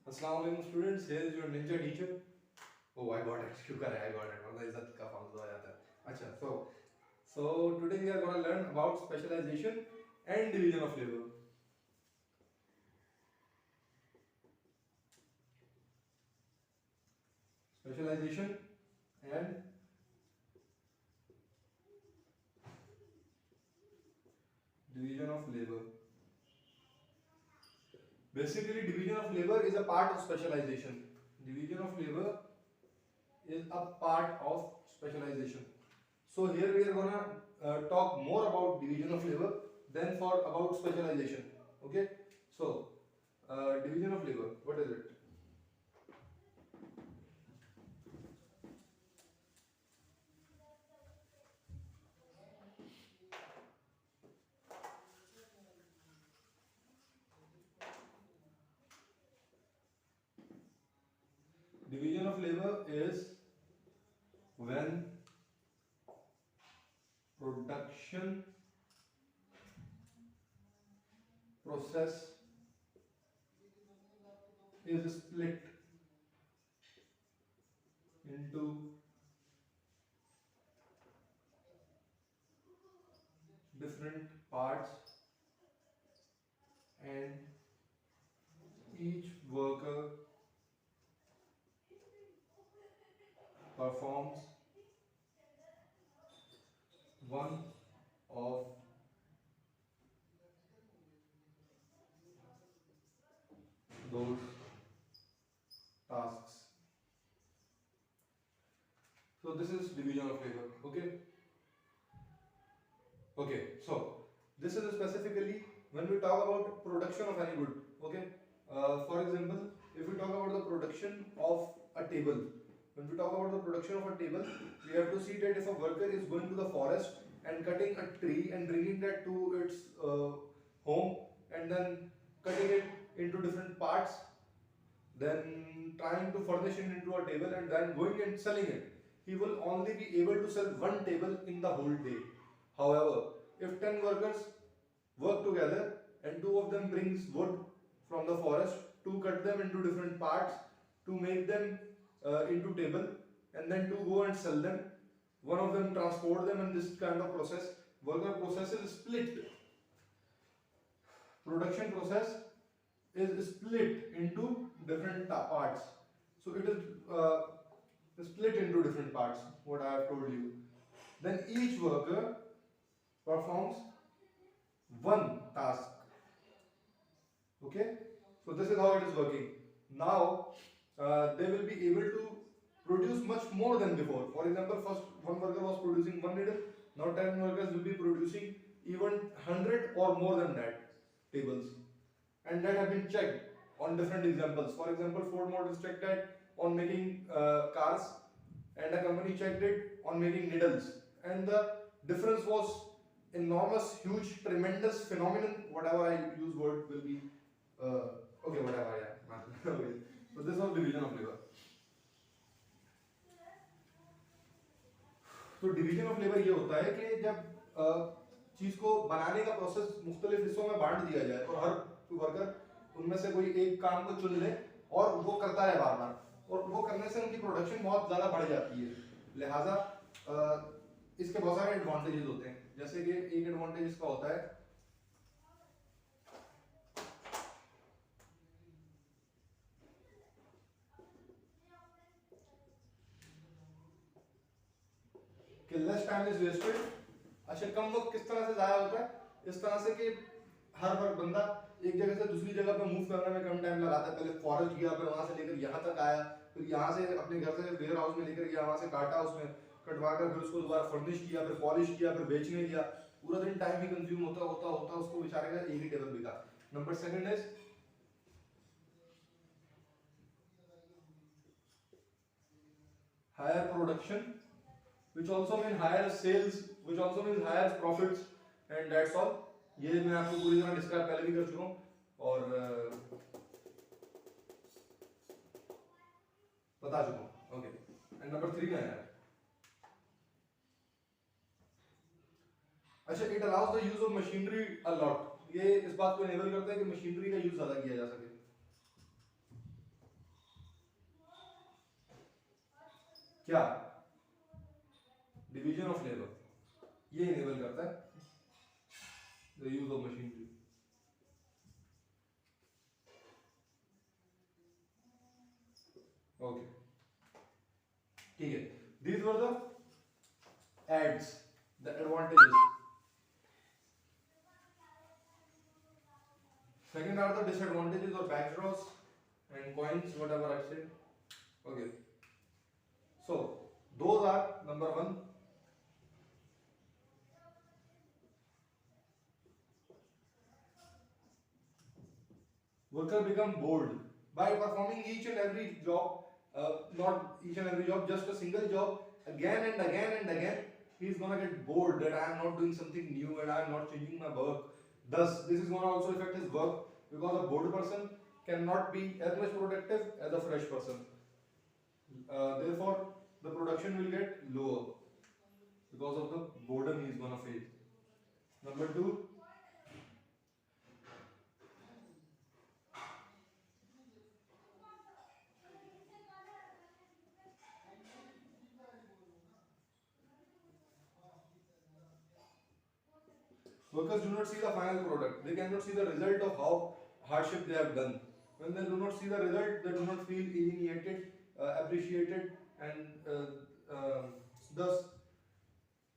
Assalamu alaikum students, here is your ninja teacher. Oh, I got it. शुक्र है, I got it. वरना इज्जत का फालतू आ जाता है. अच्छा, so today we are going to learn about specialization and division of labor. Specialization and division of labor. Basically, division of labor is a part of specialization. Division of labor is a part of specialization. So here we are gonna talk more about division of labor than for about specialization. Okay. So division of labor. What is it? Division of labor is when production process is split into different parts and each worker performs one of those tasks. So this is division of labor. Okay, so this is specifically when we talk about production of any good. For example, if we talk about the production of a table, when we talk about the production of a table, we have to see that if a worker is going to the forest and cutting a tree and bringing that to its home and then cutting it into different parts, then trying to furnish it into a table and then going and selling it, he will only be able to sell one table in the whole day. However, if 10 workers work together and two of them brings wood from the forest to cut them into different parts to make them into table and then to go and sell them, one of them transport them, and this kind of process, worker process is split. Production process is split into different parts. So it is split into different parts, what I have told you. Then each worker performs one task. Okay, so this is how it is working. Now they will be able to produce much more than before. For example, first one worker was producing one needle, now 10 workers will be producing even 100 or more than that tables, and that have been checked on different examples. For example, Ford Motors checked that on making cars, and a company checked it on making needles, and the difference was enormous, huge, tremendous phenomenon. Whatever I use word will be okay, whatever, yeah. Okay. So this was division of labor. तो division of labour ये होता है कि जब चीज को बनाने का प्रोसेस मुख्तलिफ हिस्सों में बांट दिया जाए और हर वर्कर उनमें से कोई एक काम को चुन ले और वो करता है बार बार, और वो करने से उनकी प्रोडक्शन बहुत ज़्यादा बढ़ जाती है. लिहाजा इसके बहुत सारे एडवांटेजेस होते हैं. जैसे कि एक एडवांटेज इसका होता है कि लेस टाइम इज वेस्टेड. अच्छा, कम वक्त किस तरह से ज़ाया होता है? इस तरह से कि हर वक्त बंदा एक जगह से दूसरी जगह पे मूव करने में कम टाइम लगाता है. पहले फॉरेस्ट गया, फिर वहां से लेकर यहाँ तक आया, फिर यहाँ से अपने घर से वेयर हाउस में लेकर गया, वहां से काटा, उसमें कटवा कर फिर उसको दोबारा फर्निश किया, फिर पॉलिश किया, फिर बेचने गया. पूरा दिन टाइम ही कंज्यूम होता होता होता उसको बेचारे का एक ही टेबल बिका. Number second is higher production, which also mean higher sales, which also means higher profits, and that's all. ये मैं आपको पूरी तरह डिस्क्राइब पहले भी कर चुका हूँ और बता चुका हूँ. ओके, एंड नंबर 3 में है, अच्छा, it allows the use of machinery a lot. ये इस बात को इनेबल करता है कि मशीनरी का यूज ज्यादा किया जा सके. क्या? डिवीजन ऑफ लेबर, ये इनेबल करता है the use of machinery. Okay, ठीक है, these were the aids, the advantages. Second are the disadvantages or backdraws and coins, whatever I said. Okay. So those are number one. Worker become bored by performing each and every job, not each and every job, just a single job again and again and again. He is gonna get bored that I am not doing something new and I am not changing my work. Thus, this is gonna also affect his work because a bored person cannot be as much productive as a fresh person. Therefore, the production will get lower because of the boredom he is gonna face. Number two. Workers do not see the final product. They cannot see the result of how hardship they have done. When they do not see the result, they do not feel alienated, appreciated, and thus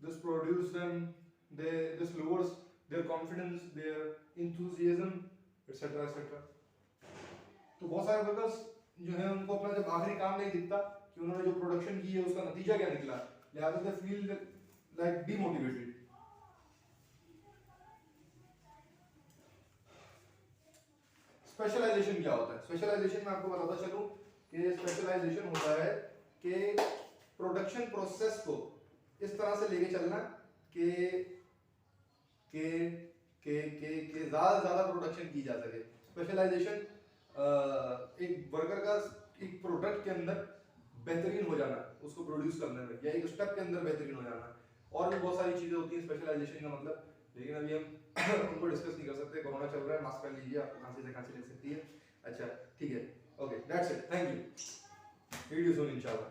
this produces them. This lowers their confidence, their enthusiasm, etc. etc. तो बहुत सारे workers जो है उनको अपना जब आखिरी काम नहीं दिखता कि उन्होंने जो प्रोडक्शन की है उसका नतीजा क्या निकला, लिहाजा they feel like demotivated. Specialisation क्या होता है? स्पेशलाइजेशन में आपको बताता चलूं कि स्पेशलाइजेशन होता है कि प्रोडक्शन प्रोसेस को इस तरह से लेके चलना कि ज्यादा से ज्यादा प्रोडक्शन की जा सके। स्पेशलाइजेशन एक वर्कर का एक प्रोडक्ट के अंदर बेहतरीन हो जाना, उसको प्रोड्यूस करने में, या एक स्टेप के अंदर बेहतरीन हो जाना, और भी बहुत सारी चीजें होती हैं स्पेशलाइजेशन का मतलब, लेकिन अभी हम उनको डिस्कस नहीं कर सकते। कोरोना चल रहा है, मास्क पहन लीजिए, आपको खांसी से खांसी लग सकती है। अच्छा, ठीक है, okay, that's it, thank you, video सून इंशाल्लाह।